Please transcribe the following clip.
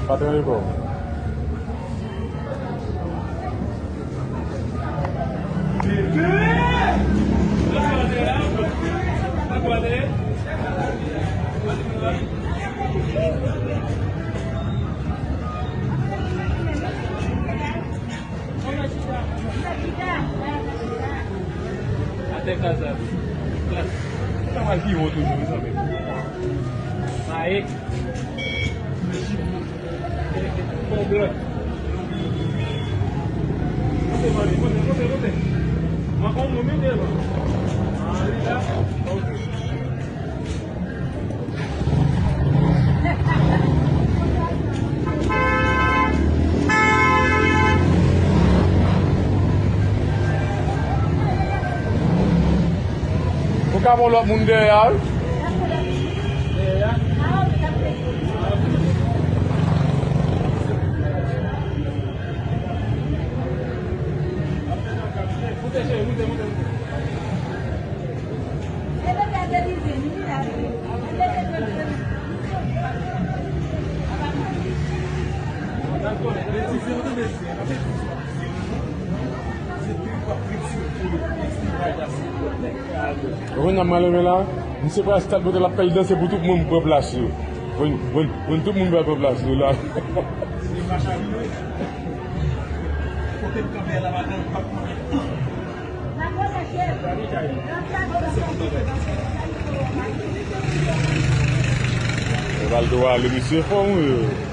Pas très bon. Até casado. Não, aqui outro jogo também. Aí. Mas com o nome dele, aí já. Por que on l'autre monde derrière? On a mal là, je ne sais pas si tu as l'appel danser pour tout le monde pour placer. Pour tout le monde va placer là. Valdo, le monsieur fond.